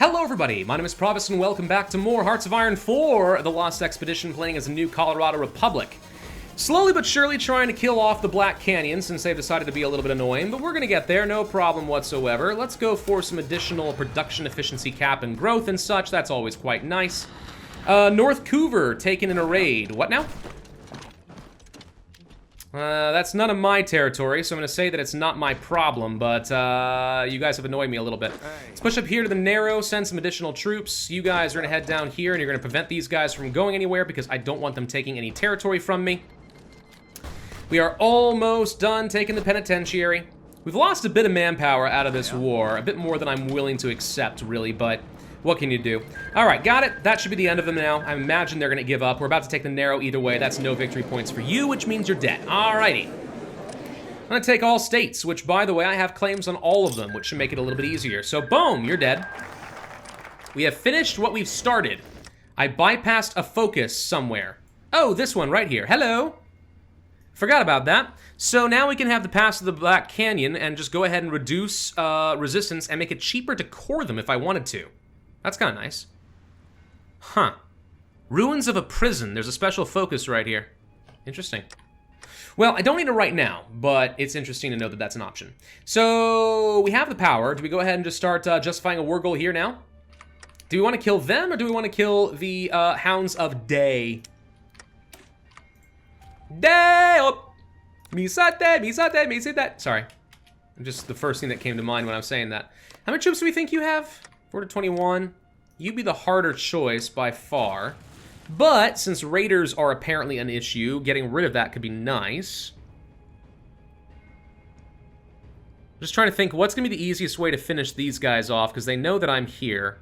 Hello everybody, my name is Pravus and welcome back to more Hearts of Iron 4, The Lost Expedition, playing as a new Colorado Republic. Slowly but surely trying to kill off the Black Canyon since they've decided to be a little bit annoying, but we're gonna get there, no problem whatsoever. Let's go for some additional production efficiency cap and growth and such, that's always quite nice. North Couver taken in a raid. What now? That's none of my territory, so I'm gonna say that it's not my problem, but you guys have annoyed me a little bit. Let's push up here to the Narrow, send some additional troops. You guys are gonna head down here, and you're gonna prevent these guys from going anywhere because I don't want them taking any territory from me. We are almost done taking the penitentiary. We've lost a bit of manpower out of this war, a bit more than I'm willing to accept, really, but what can you do? All right, got it. That should be the end of them now. I imagine they're gonna give up. We're about to take the Narrow either way. That's no victory points for you, which means you're dead. All righty. I'm gonna take all states, which, by the way, I have claims on all of them, which should make it a little bit easier. So, boom, you're dead. We have finished what we've started. I bypassed a focus somewhere. Oh, this one right here. Hello. Forgot about that. So now we can have the pass of the Black Canyon and just go ahead and reduce resistance and make it cheaper to core them if I wanted to. That's kind of nice. Huh. Ruins of a prison. There's a special focus right here. Interesting. Well, I don't need it right now, but it's interesting to know that that's an option. So, we have the power. Do we go ahead and just start justifying a war goal here now? Do we want to kill them, or do we want to kill the Hounds of Day? Day! Oh! Misate, misate, misate. Sorry. Just the first thing that came to mind when I was saying that. How many troops do we think you have? 4 to 21. You'd be the harder choice by far. But since raiders are apparently an issue, getting rid of that could be nice. Just trying to think what's going to be the easiest way to finish these guys off, because they know that I'm here.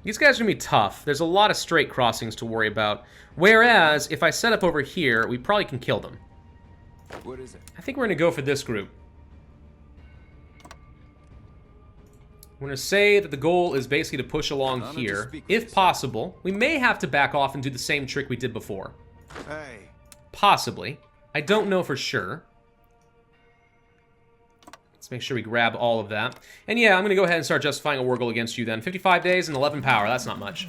These guys are going to be tough. There's a lot of straight crossings to worry about. Whereas, if I set up over here, we probably can kill them. What is it? I think we're going to go for this group. I'm going to say that the goal is basically to push along here. If possible, we may have to back off and do the same trick we did before. Hey. Possibly. I don't know for sure. Let's make sure we grab all of that. And yeah, I'm going to go ahead and start justifying a war goal against you then. 55 days and 11 power. That's not much.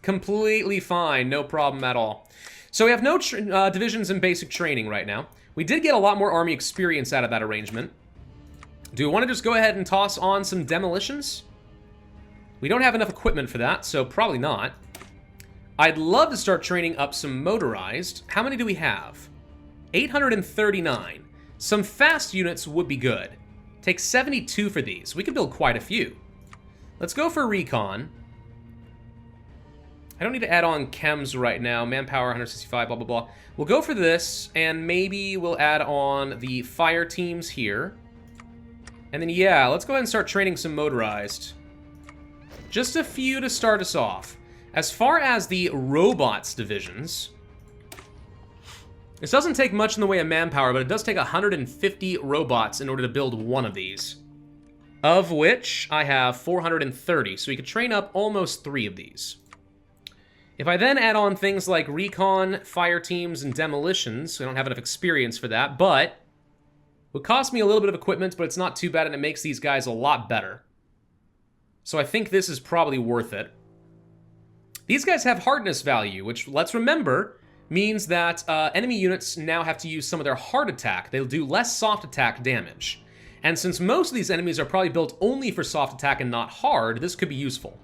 Completely fine. No problem at all. So we have no divisions in basic training right now. We did get a lot more army experience out of that arrangement. Do we want to just go ahead and toss on some demolitions? We don't have enough equipment for that, so probably not. I'd love to start training up some motorized. How many do we have? 839. Some fast units would be good. Take 72 for these. We could build quite a few. Let's go for recon. I don't need to add on chems right now. Manpower, 165, blah, blah, blah. We'll go for this, and maybe we'll add on the fire teams here. And then, yeah, let's go ahead and start training some motorized. Just a few to start us off. As far as the robots divisions, this doesn't take much in the way of manpower, but it does take 150 robots in order to build one of these. Of which I have 430, so we could train up almost 3 of these. If I then add on things like recon, fire teams, and demolitions, I don't have enough experience for that, but it would cost me a little bit of equipment, but it's not too bad, and it makes these guys a lot better. So I think this is probably worth it. These guys have hardness value, which, let's remember, means that enemy units now have to use some of their hard attack. They'll do less soft attack damage. And since most of these enemies are probably built only for soft attack and not hard, this could be useful.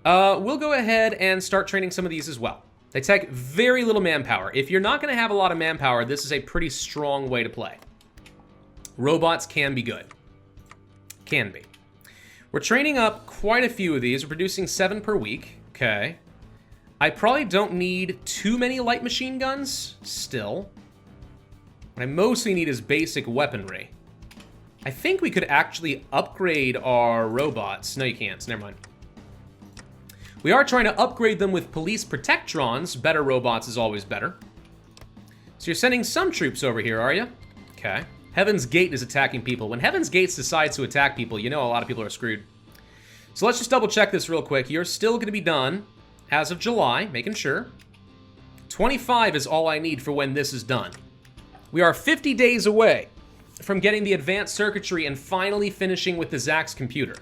We'll go ahead and start training some of these as well. They take very little manpower. If you're not going to have a lot of manpower, this is a pretty strong way to play. Robots can be good. Can be. We're training up quite a few of these. We're producing 7 per week. Okay. I probably don't need too many light machine guns, still. What I mostly need is basic weaponry. I think we could actually upgrade our robots. No, you can't. Never mind. We are trying to upgrade them with police protectrons. Better robots is always better. So you're sending some troops over here, are you? Okay. Heaven's Gate is attacking people. When Heaven's Gate decides to attack people, you know a lot of people are screwed. So let's just double check this real quick. You're still going to be done as of July, making sure. 25 is all I need for when this is done. We are 50 days away from getting the advanced circuitry and finally finishing with the Zax computer.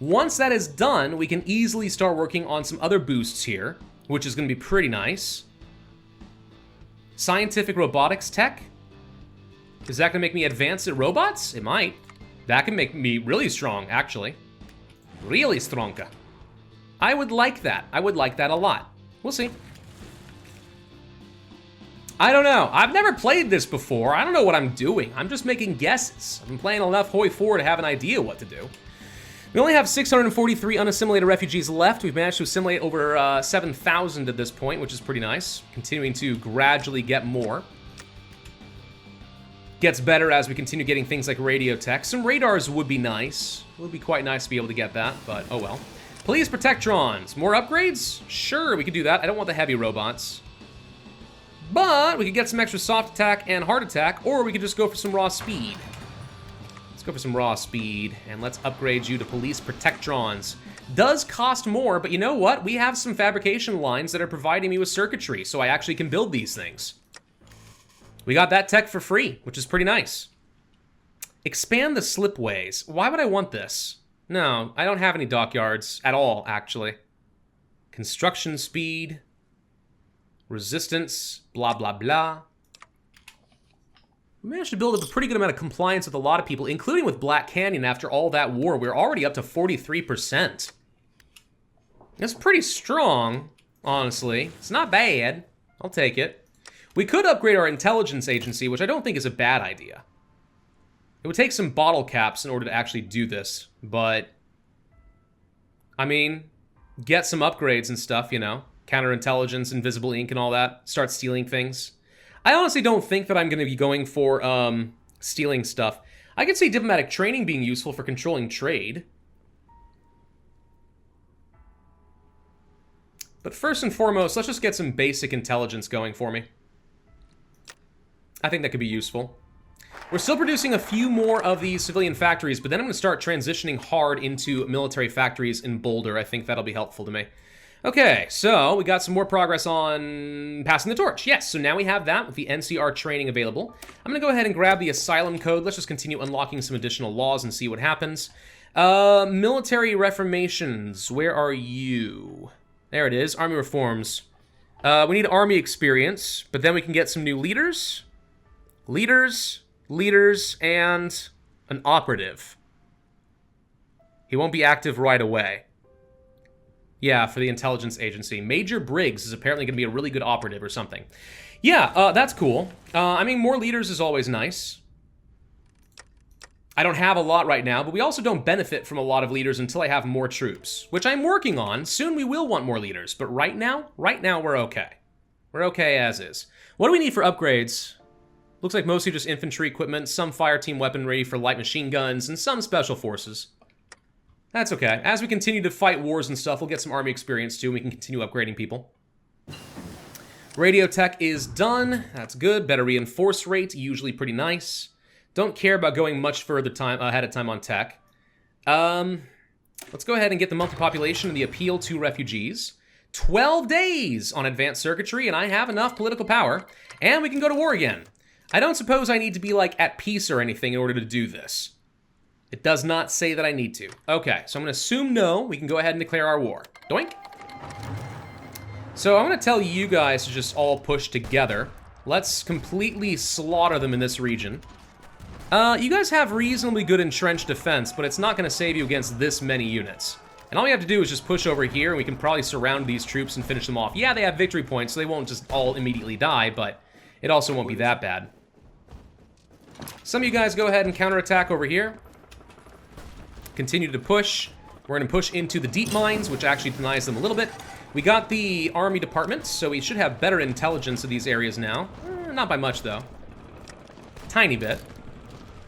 Once that is done, we can easily start working on some other boosts here, which is going to be pretty nice. Scientific robotics tech? Is that going to make me advance at robots? It might. That can make me really strong, actually. Really strong. I would like that. I would like that a lot. We'll see. I don't know. I've never played this before. I don't know what I'm doing. I'm just making guesses. I've been playing enough HoI4 to have an idea what to do. We only have 643 unassimilated refugees left. We've managed to assimilate over 7,000 at this point, which is pretty nice. Continuing to gradually get more. Gets better as we continue getting things like radio tech. Some radars would be nice. It would be quite nice to be able to get that, but oh well. Police protectrons. More upgrades? Sure, we could do that. I don't want the heavy robots. But we could get some extra soft attack and hard attack, or we could just go for some raw speed. Let's go for some raw speed, and let's upgrade you to police protectrons. Does cost more, but you know what? We have some fabrication lines that are providing me with circuitry, so I actually can build these things. We got that tech for free, which is pretty nice. Expand the slipways. Why would I want this? No, I don't have any dockyards at all, actually. Construction speed. Resistance, blah, blah, blah. We managed to build up a pretty good amount of compliance with a lot of people, including with Black Canyon after all that war. We're already up to 43%. That's pretty strong, honestly. It's not bad. I'll take it. We could upgrade our intelligence agency, which I don't think is a bad idea. It would take some bottle caps in order to actually do this, but... I mean, get some upgrades and stuff, you know. Counterintelligence, invisible ink, and all that. Start stealing things. I honestly don't think that I'm going to be going for stealing stuff. I could see diplomatic training being useful for controlling trade. But first and foremost, let's just get some basic intelligence going for me. I think that could be useful. We're still producing a few more of these civilian factories, but then I'm going to start transitioning hard into military factories in Boulder. I think that'll be helpful to me. Okay, so we got some more progress on passing the torch. Yes, so now we have that with the NCR training available. I'm going to go ahead and grab the asylum code. Let's just continue unlocking some additional laws and see what happens. Military reformations. Where are you? There it is, army reforms. We need army experience, but then we can get some new leaders. Leaders, and an operative. He won't be active right away. Yeah, for the intelligence agency. Major Briggs is apparently going to be a really good operative or something. Yeah, that's cool. I mean, more leaders is always nice. I don't have a lot right now, but we also don't benefit from a lot of leaders until I have more troops, which I'm working on. Soon we will want more leaders, but right now we're okay. We're okay as is. What do we need for upgrades? Looks like mostly just infantry equipment, some fire team weaponry for light machine guns, and some special forces. That's okay. As we continue to fight wars and stuff, we'll get some army experience too, and we can continue upgrading people. Radio tech is done. That's good. Better reinforce rate, usually pretty nice. Don't care about going much further ahead of time on tech. Let's go ahead and get the monthly population and the appeal to refugees. 12 days on advanced circuitry, and I have enough political power, and we can go to war again. I don't suppose I need to be, like, at peace or anything in order to do this. It does not say that I need to. Okay, so I'm going to assume no. We can go ahead and declare our war. Doink. So I'm going to tell you guys to just all push together. Let's completely slaughter them in this region. You guys have reasonably good entrenched defense, but it's not going to save you against this many units. And all we have to do is just push over here, and we can probably surround these troops and finish them off. Yeah, they have victory points, so they won't just all immediately die, but it also won't be that bad. Some of you guys go ahead and counterattack over here. Continue to push. We're going to push into the deep mines, which actually denies them a little bit. We got the army departments, so we should have better intelligence of these areas now. Not by much, though. Tiny bit.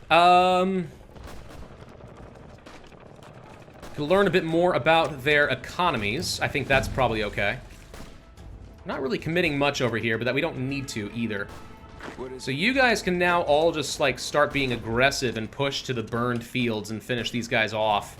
Could learn a bit more about their economies. I think that's probably okay. Not really committing much over here, but that we don't need to either. So you guys can now all just, like, start being aggressive and push to the burned fields and finish these guys off.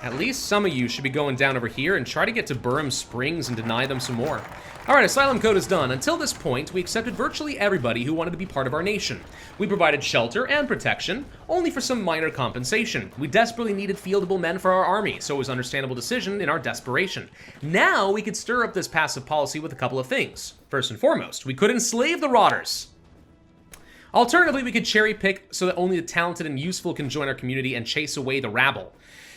At least some of you should be going down over here and try to get to Burham Springs and deny them some more. Alright, Asylum Code is done. Until this point, we accepted virtually everybody who wanted to be part of our nation. We provided shelter and protection, only for some minor compensation. We desperately needed fieldable men for our army, so it was an understandable decision in our desperation. Now, we could stir up this passive policy with a couple of things. First and foremost, we could enslave the Rotters. Alternatively, we could cherry pick so that only the talented and useful can join our community and chase away the rabble.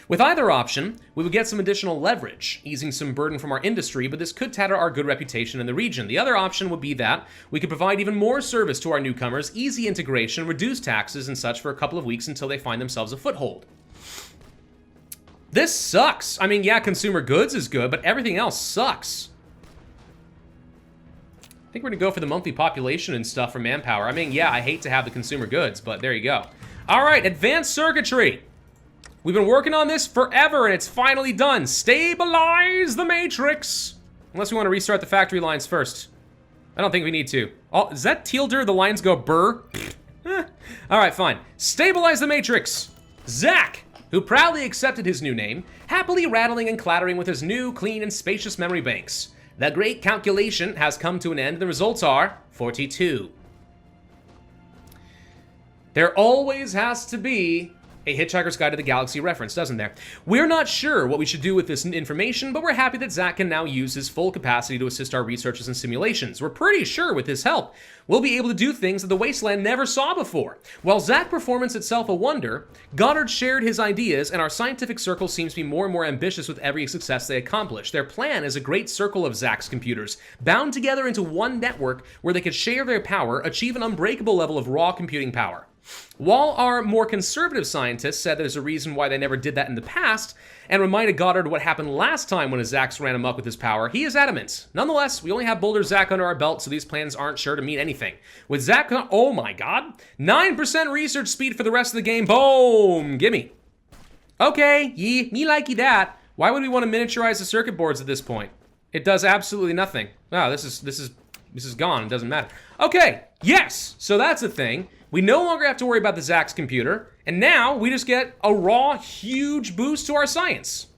With either option, we would get some additional leverage, easing some burden from our industry, but this could tatter our good reputation in the region. The other option would be that we could provide even more service to our newcomers, easy integration, reduce taxes and such for a couple of weeks until they find themselves a foothold. This sucks. I mean, yeah, consumer goods is good, but everything else sucks. I think we're gonna go for the monthly population and stuff for manpower. I mean, yeah, I hate to have the consumer goods, but there you go. All right, advanced circuitry. We've been working on this forever, and it's finally done. Stabilize the matrix. Unless we want to restart the factory lines first. I don't think we need to. Oh, is that Teal'dir? The lines go burr? All right, fine. Stabilize the matrix. Zach, who proudly accepted his new name, happily rattling and clattering with his new, clean, and spacious memory banks. The great calculation has come to an end, and the results are 42. There always has to be a Hitchhiker's Guide to the Galaxy reference, doesn't there? We're not sure what we should do with this information, but we're happy that Zach can now use his full capacity to assist our researchers and simulations. We're pretty sure with his help, we'll be able to do things that the Wasteland never saw before. While Zach's performance itself a wonder, Goddard shared his ideas, and our scientific circle seems to be more and more ambitious with every success they accomplish. Their plan is a great circle of Zach's computers, bound together into one network where they could share their power, achieve an unbreakable level of raw computing power. While our more conservative scientists said there's a reason why they never did that in the past, and reminded Goddard what happened last time when his Zax ran amok with his power, he is adamant. Nonetheless, we only have Boulder Zach under our belt, so these plans aren't sure to mean anything. With Zach, oh my god, 9% research speed for the rest of the game, boom, gimme. Okay, me likey that. Why would we want to miniaturize the circuit boards at this point? It does absolutely nothing. Wow, this is gone, it doesn't matter. Okay, yes, so that's a thing. We no longer have to worry about the Zax computer, and now we just get a raw, huge boost to our science.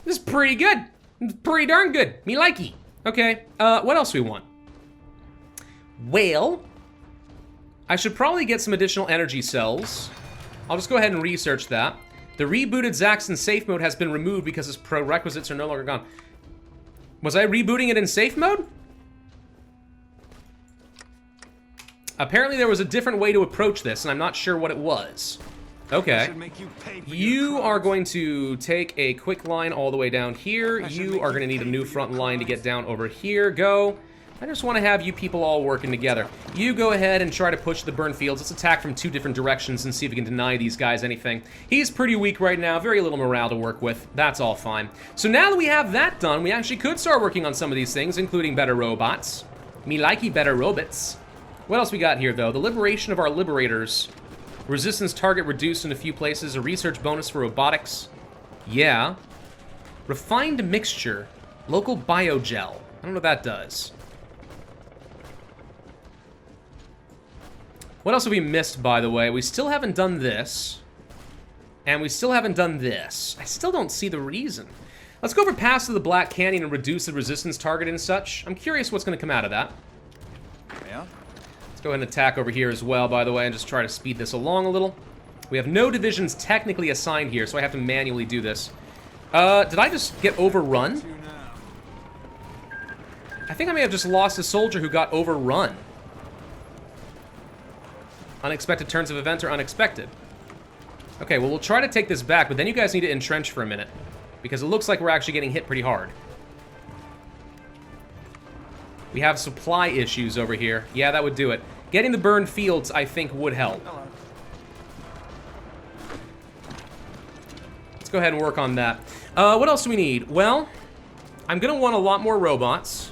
This is pretty good. Pretty darn good. Me likey. Okay, what else do we want? Well, I should probably get some additional energy cells. I'll just go ahead and research that. The rebooted Zax in safe mode has been removed because its prerequisites are no longer gone. Was I rebooting it in safe mode? Apparently there was a different way to approach this, and I'm not sure what it was. Okay. You are going to take a quick line all the way down here. You are going to need a new front line to get down over here. Go. I just want to have you people all working together. You go ahead and try to push the burn fields. Let's attack from 2 different directions and see if we can deny these guys anything. He's pretty weak right now. Very little morale to work with. That's all fine. So now that we have that done, we actually could start working on some of these things, including better robots. Me likey better robots. What else we got here, though? The liberation of our liberators. Resistance target reduced in a few places. A research bonus for robotics. Yeah. Refined mixture. Local biogel. I don't know what that does. What else have we missed, by the way? We still haven't done this. And we still haven't done this. I still don't see the reason. Let's go over past to the Black Canyon and reduce the resistance target and such. I'm curious what's going to come out of that. Yeah? Let's go ahead and attack over here as well, by the way, and just try to speed this along a little. We have no divisions technically assigned here, so I have to manually do this. Did I just get overrun? I think I may have just lost a soldier who got overrun. Unexpected turns of events are unexpected. Okay, well, we'll try to take this back, but then you guys need to entrench for a minute, because it looks like we're actually getting hit pretty hard. We have supply issues over here. Yeah, that would do it. Getting the burned fields, I think, would help. Let's go ahead and work on that. What else do we need? Well, I'm going to want a lot more robots.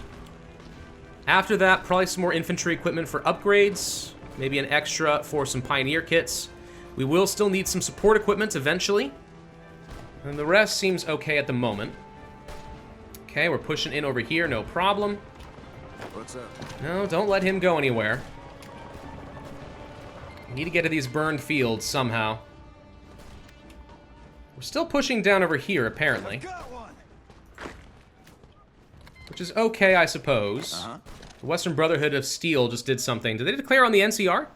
After that, probably some more infantry equipment for upgrades. Maybe an extra for some Pioneer kits. We will still need some support equipment eventually. And the rest seems okay at the moment. Okay, we're pushing in over here, no problem. What's up? No, don't let him go anywhere. We need to get to these burned fields somehow. We're still pushing down over here, apparently. which is okay, I suppose. The Western Brotherhood of Steel just did something. Did they declare on the NCR?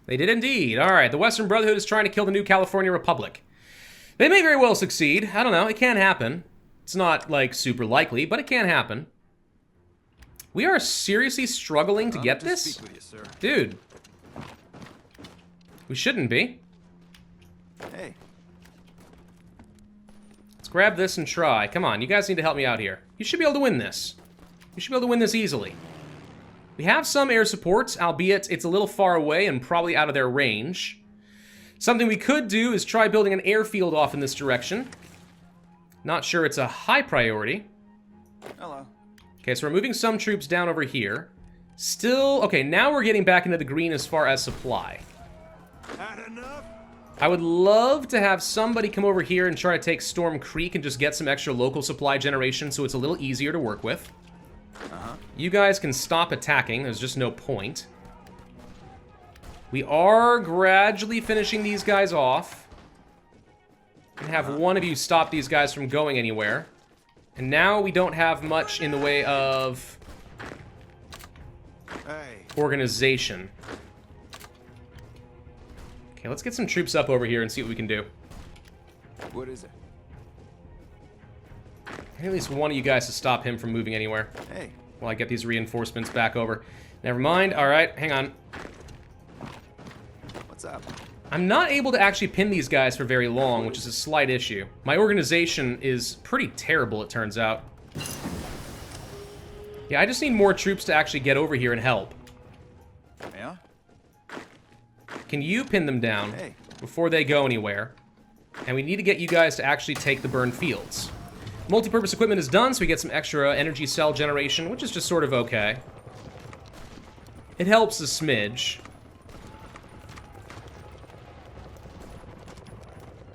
They did indeed. All right, the Western Brotherhood is trying to kill the new California Republic. They may very well succeed. I don't know. It can happen. It's not, like, super likely, but it can happen. We are seriously struggling to get this? Dude. We shouldn't be. Hey. Let's grab this and try. Come on, you guys need to help me out here. You should be able to win this. You should be able to win this easily. We have some air supports, albeit it's a little far away and probably out of their range. Something we could do is try building an airfield off in this direction. Not sure it's a high priority. Hello. Okay, so we're moving some troops down over here. Still, okay, now we're getting back into the green as far as supply. Had enough? I would love to have somebody come over here and try to take Storm Creek and just get some extra local supply generation so it's a little easier to work with. You guys can stop attacking, there's just no point. We are gradually finishing these guys off. And have one of you stop these guys from going anywhere. And now we don't have much in the way of organization. Okay, let's get some troops up over here and see what we can do. What is it? I need at least one of you guys to stop him from moving anywhere. Hey. While I get these reinforcements back over. Never mind. All right, hang on. What's up? I'm not able to actually pin these guys for very long, which is a slight issue. My organization is pretty terrible, it turns out. Yeah, I just need more troops to actually get over here and help. Yeah? Can you pin them down before they go anywhere? And we need to get you guys to actually take the burned fields. Multi-purpose equipment is done, so we get some extra energy cell generation, which is just sort of okay. It helps a smidge.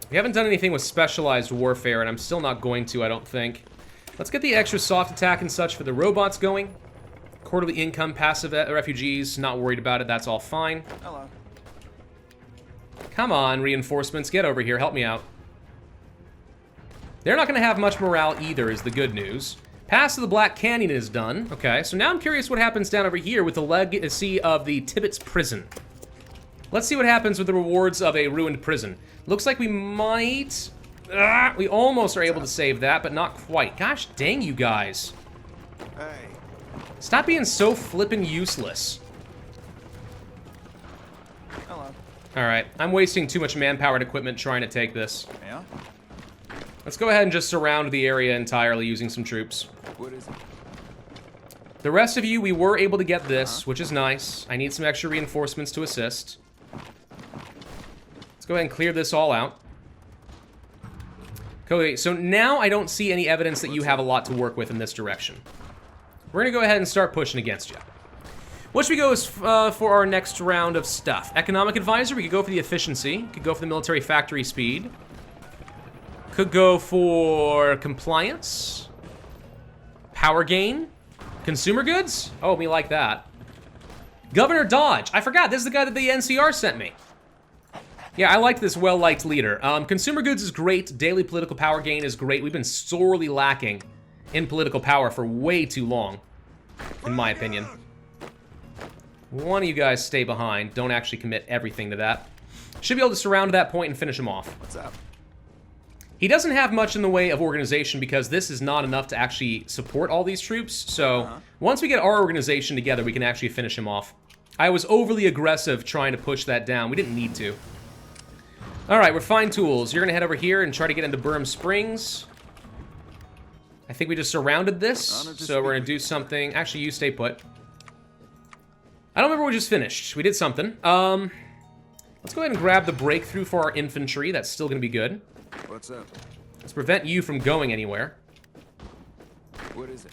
We haven't done anything with specialized warfare, and I'm still not going to, I don't think. Let's get the extra soft attack and such for the robots going. Quarterly income, passive refugees, not worried about it, that's all fine. Hello. Come on, reinforcements, get over here, help me out. They're not going to have much morale either, is the good news. Pass of the Black Canyon is done. Okay, so now I'm curious what happens down over here with the legacy of the Tibbetts prison. Let's see what happens with the rewards of a ruined prison. Looks like we might... we almost are able to save that, but not quite. Gosh dang you guys. Hey. Stop being so flippin' useless. Hello. Alright, I'm wasting too much manpower and equipment trying to take this. Yeah? Let's go ahead and just surround the area entirely using some troops. What is it? The rest of you, we were able to get this, which is nice. I need some extra reinforcements to assist. Let's go ahead and clear this all out. Okay, so now I don't see any evidence that you have a lot to work with in this direction. We're gonna go ahead and start pushing against you. What should we go for our next round of stuff? Economic advisor, we could go for the efficiency. Could go for the military factory speed. Could go for compliance. Power gain. Consumer goods? Oh, me like that. Governor Dodge. I forgot, this is the guy that the NCR sent me. Yeah, I like this well-liked leader. Consumer goods is great. Daily political power gain is great. We've been sorely lacking in political power for way too long, in my opinion. One of you guys stay behind. Don't actually commit everything to that. Should be able to surround that point and finish him off. What's up? He doesn't have much in the way of organization because this is not enough to actually support all these troops. So once we get our organization together, we can actually finish him off. I was overly aggressive trying to push that down. We didn't need to. All right, we're fine tools. You're going to head over here and try to get into Burham Springs. I think we just surrounded this, so we're going to do something. Actually, you stay put. I don't remember what we just finished. We did something. Let's go ahead and grab the breakthrough for our infantry. That's still going to be good. What's up? Let's prevent you from going anywhere. What is it?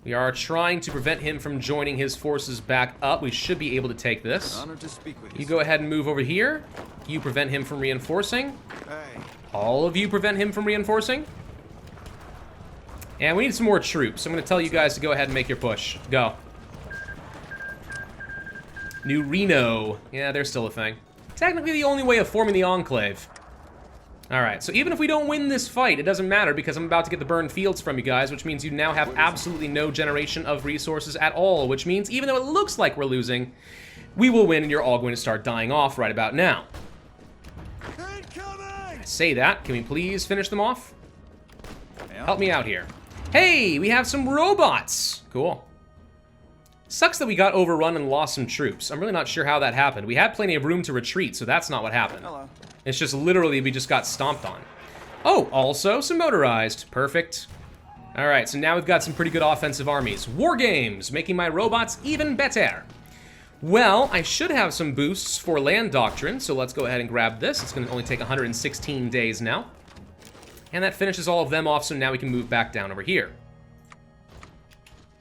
We are trying to prevent him from joining his forces back up. We should be able to take this. Honored to speak with you. You go ahead and move over here. You prevent him from reinforcing. Hey. All of you prevent him from reinforcing. And we need some more troops. I'm going to tell you guys to go ahead and make your push. Go. New Reno. Yeah, they're still a thing. Technically the only way of forming the Enclave. All right, so even if we don't win this fight, it doesn't matter because I'm about to get the burned fields from you guys, which means you now have absolutely no generation of resources at all, which means even though it looks like we're losing, we will win and you're all going to start dying off right about now. I say that. Can we please finish them off? Help me out here. Hey, we have some robots. Cool. Sucks that we got overrun and lost some troops. I'm really not sure how that happened. We had plenty of room to retreat, so that's not what happened. Hello. It's just literally we just got stomped on. Oh, also some motorized. Perfect. All right, so now we've got some pretty good offensive armies. War games, making my robots even better. Well, I should have some boosts for land doctrine, so let's go ahead and grab this. It's going to only take 116 days now. And that finishes all of them off, so now we can move back down over here.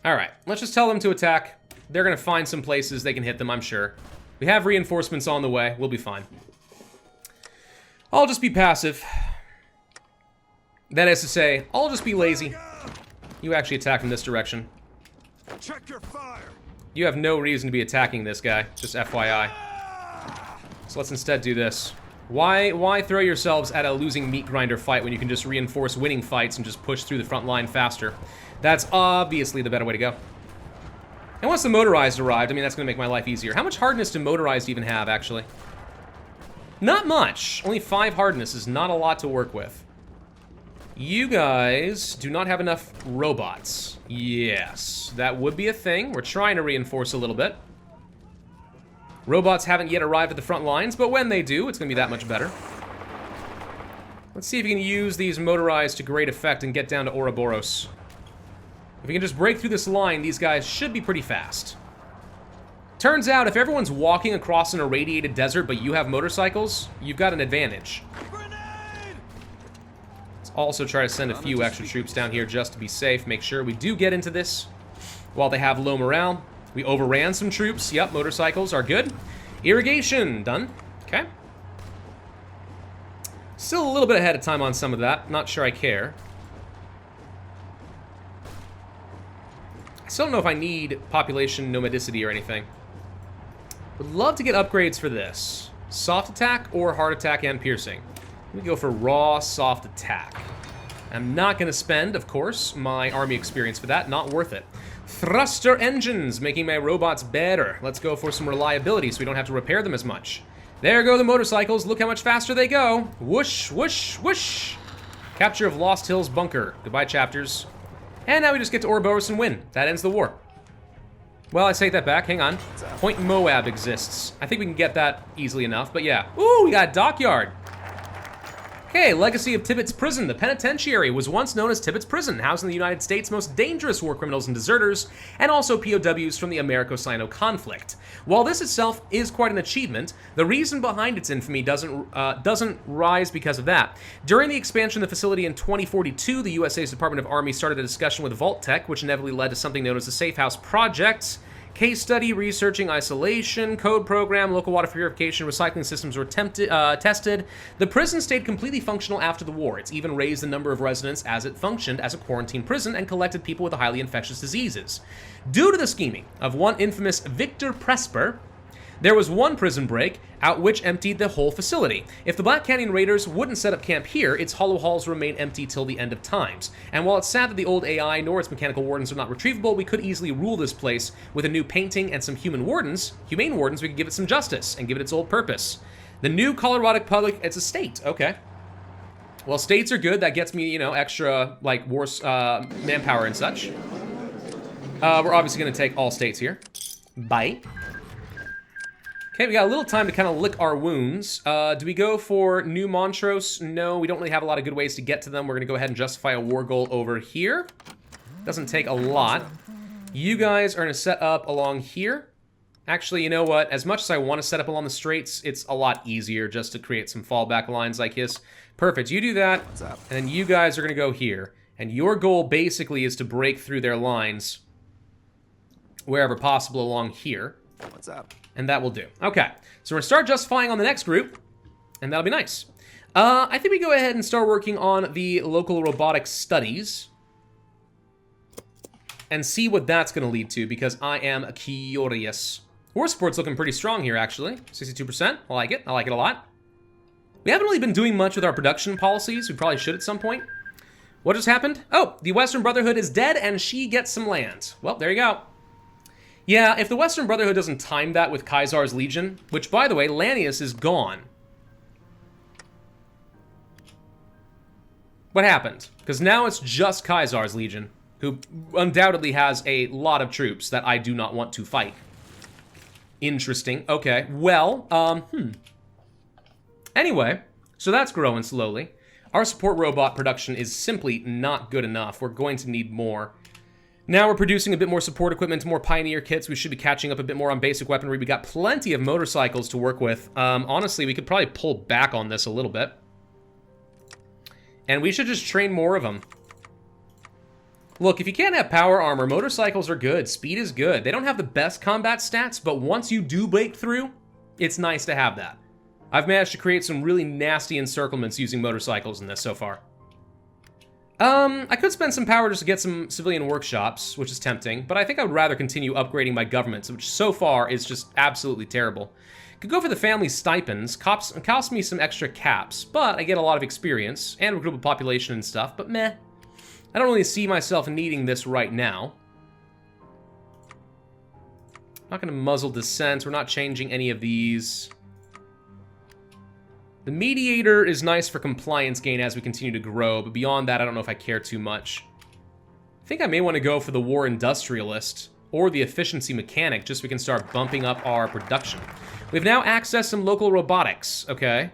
All right, let's just tell them to attack. They're going to find some places they can hit them, I'm sure. We have reinforcements on the way. We'll be fine. I'll just be passive. That is to say, I'll just be lazy. You actually attack from this direction. Check your fire. You have no reason to be attacking this guy, just FYI. So let's instead do this. Why throw yourselves at a losing meat grinder fight when you can just reinforce winning fights and just push through the front line faster? That's obviously the better way to go. And once the motorized arrived, I mean, that's going to make my life easier. How much hardness do motorized even have, actually? Not much. Only 5 hardness is not a lot to work with. You guys do not have enough robots. Yes, that would be a thing. We're trying to reinforce a little bit. Robots haven't yet arrived at the front lines, but when they do, it's going to be that much better. Let's see if we can use these motorized to great effect and get down to Ouroboros. If we can just break through this line, these guys should be pretty fast. Turns out, if everyone's walking across an irradiated desert, but you have motorcycles, you've got an advantage. Let's also try to send a few extra troops down here just to be safe. Make sure we do get into this while they have low morale. We overran some troops. Yep, motorcycles are good. Irrigation, done. Okay. Still a little bit ahead of time on some of that. Not sure I care. I still don't know if I need population nomadicity or anything. Would love to get upgrades for this. Soft attack or hard attack and piercing. Let me go for raw soft attack. I'm not going to spend, of course, my army experience for that. Not worth it. Thruster engines, making my robots better. Let's go for some reliability so we don't have to repair them as much. There go the motorcycles. Look how much faster they go. Whoosh, whoosh, whoosh. Capture of Lost Hills Bunker. Goodbye, chapters. And now we just get to Ouroboros and win. That ends the war. Well, I take that back. Hang on. Point Moab exists. I think we can get that easily enough, but yeah. Ooh, we got Dockyard. Okay, legacy of Tibbetts Prison. The penitentiary was once known as Tibbetts Prison, housing the United States' most dangerous war criminals and deserters, and also POWs from the Americo-Sino conflict. While this itself is quite an achievement, the reason behind its infamy doesn't rise because of that. During the expansion of the facility in 2042, the USA's Department of Army started a discussion with Vault Tech, which inevitably led to something known as the Safe House Project. Case study, researching isolation, code program, local water purification, recycling systems were tested. The prison stayed completely functional after the war. It's even raised the number of residents as it functioned as a quarantine prison and collected people with highly infectious diseases. Due to the scheming of one infamous Victor Presper, there was one prison break out which emptied the whole facility. If the Black Canyon Raiders wouldn't set up camp here, its hollow halls remain empty till the end of times. And while it's sad that the old AI nor its mechanical wardens are not retrievable, we could easily rule this place with a new painting and some humane wardens, we could give it some justice and give it its old purpose. The new Colorado Public, it's a state, okay. Well, states are good, that gets me, you know, extra, like, manpower and such. We're obviously gonna take all states here. Bye. Okay, we got a little time to kind of lick our wounds. Do we go for New Montrose? No, we don't really have a lot of good ways to get to them. We're going to go ahead and justify a war goal over here. Doesn't take a lot. You guys are going to set up along here. Actually, you know what? As much as I want to set up along the straits, it's a lot easier just to create some fallback lines like this. Perfect, you do that, and then you guys are going to go here. And your goal basically is to break through their lines wherever possible along here. What's up? And that will do. Okay, so we're gonna start justifying on the next group, and that'll be nice. I think we go ahead and start working on the local robotics studies and see what that's gonna lead to, because I am curious. War support's looking pretty strong here, actually. 62%, I like it a lot. We haven't really been doing much with our production policies. We probably should at some point. What just happened? Oh, the Western Brotherhood is dead and she gets some land. Well, there you go. Yeah, if the Western Brotherhood doesn't time that with Caesar's Legion, which, by the way, Lanius is gone. What happened? Because now it's just Caesar's Legion, who undoubtedly has a lot of troops that I do not want to fight. Interesting. Okay, well, Anyway, so that's growing slowly. Our support robot production is simply not good enough. We're going to need more. Now we're producing a bit more support equipment, more Pioneer kits. We should be catching up a bit more on basic weaponry. We got plenty of motorcycles to work with. Honestly, we could probably pull back on this a little bit. And we should just train more of them. Look, if you can't have power armor, motorcycles are good. Speed is good. They don't have the best combat stats, but once you do break through, it's nice to have that. I've managed to create some really nasty encirclements using motorcycles in this so far. I could spend some power just to get some civilian workshops, which is tempting, but I think I would rather continue upgrading my governments, which so far is just absolutely terrible. Could go for the family stipends, cost me some extra caps, but I get a lot of experience, and recruit a population and stuff, but meh. I don't really see myself needing this right now. Not gonna muzzle dissent, we're not changing any of these. The mediator is nice for compliance gain as we continue to grow, but beyond that, I don't know if I care too much. I think I may want to go for the war industrialist or the efficiency mechanic, just so we can start bumping up our production. We've now accessed some local robotics, okay?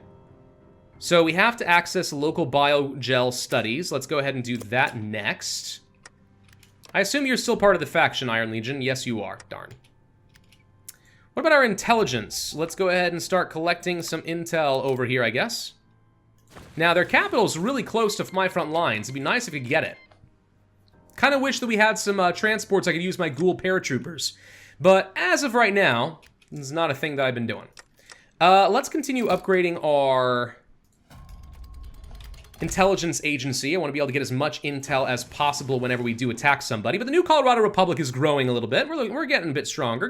So we have to access local biogel studies. Let's go ahead and do that next. I assume you're still part of the faction, Iron Legion. Yes, you are. Darn. What about our intelligence? Let's go ahead and start collecting some intel over here, I guess. Now, their capital's really close to my front lines. It'd be nice if we could get it. Kind of wish that we had some transports I could use my ghoul paratroopers. But as of right now, this is not a thing that I've been doing. Let's continue upgrading our intelligence agency. I want to be able to get as much intel as possible whenever we do attack somebody. But the new Colorado Republic is growing a little bit. We're getting a bit stronger,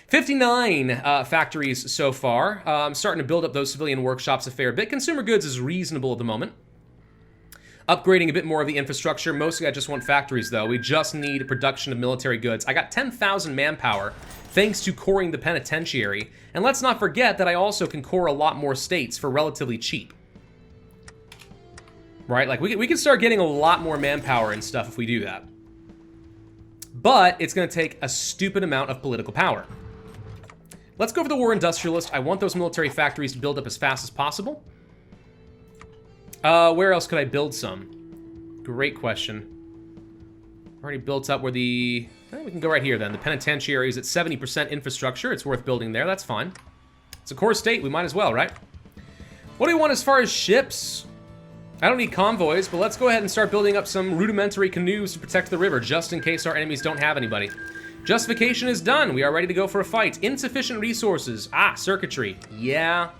59 factories so far. I'm starting to build up those civilian workshops a fair bit. Consumer goods is reasonable at the moment. Upgrading a bit more of the infrastructure. Mostly I just want factories, though. We just need production of military goods. I got 10,000 manpower thanks to coring the penitentiary. And let's not forget that I also can core a lot more states for relatively cheap. Right? Like, we can start getting a lot more manpower and stuff if we do that. But it's going to take a stupid amount of political power. Let's go for the war industrialist. I want those military factories to build up as fast as possible. Where else could I build some? Great question. Already built up where the... we can go right here, then. The penitentiary is at 70% infrastructure. It's worth building there. That's fine. It's a core state. We might as well, right? What do we want as far as ships? I don't need convoys, but let's go ahead and start building up some rudimentary canoes to protect the river, just in case our enemies don't have anybody. Justification is done. We are ready to go for a fight. Insufficient resources. Ah, circuitry. Yeah.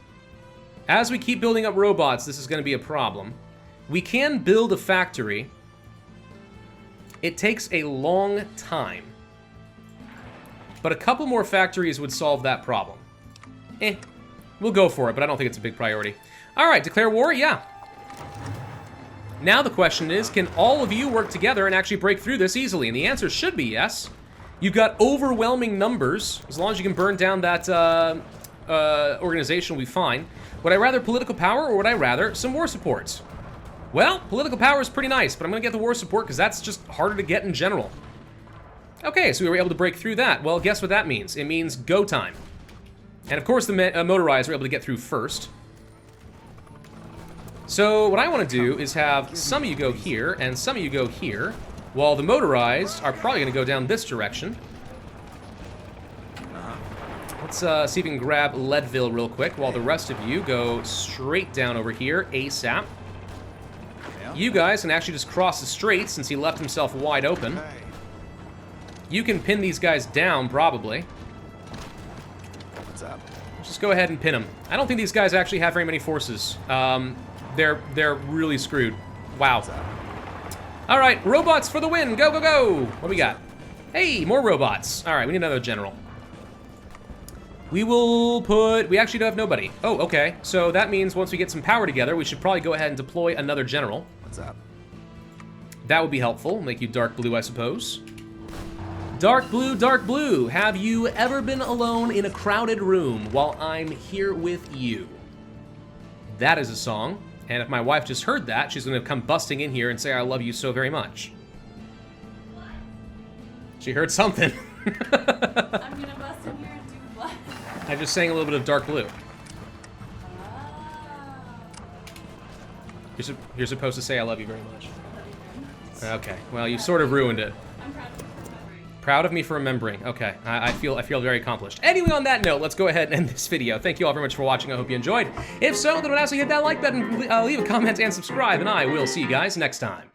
As we keep building up robots, this is going to be a problem. We can build a factory. It takes a long time. But a couple more factories would solve that problem. We'll go for it, but I don't think it's a big priority. All right, declare war? Yeah. Now the question is, can all of you work together and actually break through this easily? And the answer should be yes. You've got overwhelming numbers. As long as you can burn down that organization, we'll be fine. Would I rather political power, or would I rather some war support? Well, political power is pretty nice, but I'm going to get the war support because that's just harder to get in general. Okay, so we were able to break through that. Well, guess what that means? It means go time. And of course, the motorized were able to get through first. So what I want to do is have some of you go here, and some of you go here, while the motorized are probably going to go down this direction. Let's see if we can grab Leadville real quick, while the rest of you go straight down over here, ASAP. You guys can actually just cross the strait, since he left himself wide open. You can pin these guys down, probably. What's up? Just go ahead and pin them. I don't think these guys actually have very many forces. They're really screwed. Wow. All right, robots for the win. Go, go, go. What do we got? Hey, more robots. All right, we need another general. We will put... We actually don't have nobody. Oh, okay. So that means once we get some power together, we should probably go ahead and deploy another general. What's up? That would be helpful. Make you dark blue, I suppose. Dark blue, dark blue. Have you ever been alone in a crowded room while I'm here with you? That is a song. And if my wife just heard that, she's going to come busting in here and say, I love you so very much. She heard something. I'm gonna bust in here and do what? I just sang a little bit of dark blue. You're supposed to say I love you very much. Okay, well, you sort of ruined it. I'm proud of you for remembering. Proud of me for remembering. Okay, I feel very accomplished. Anyway, on that note, let's go ahead and end this video. Thank you all very much for watching. I hope you enjoyed. If so, then don't also hit that like button, leave a comment, and subscribe, and I will see you guys next time.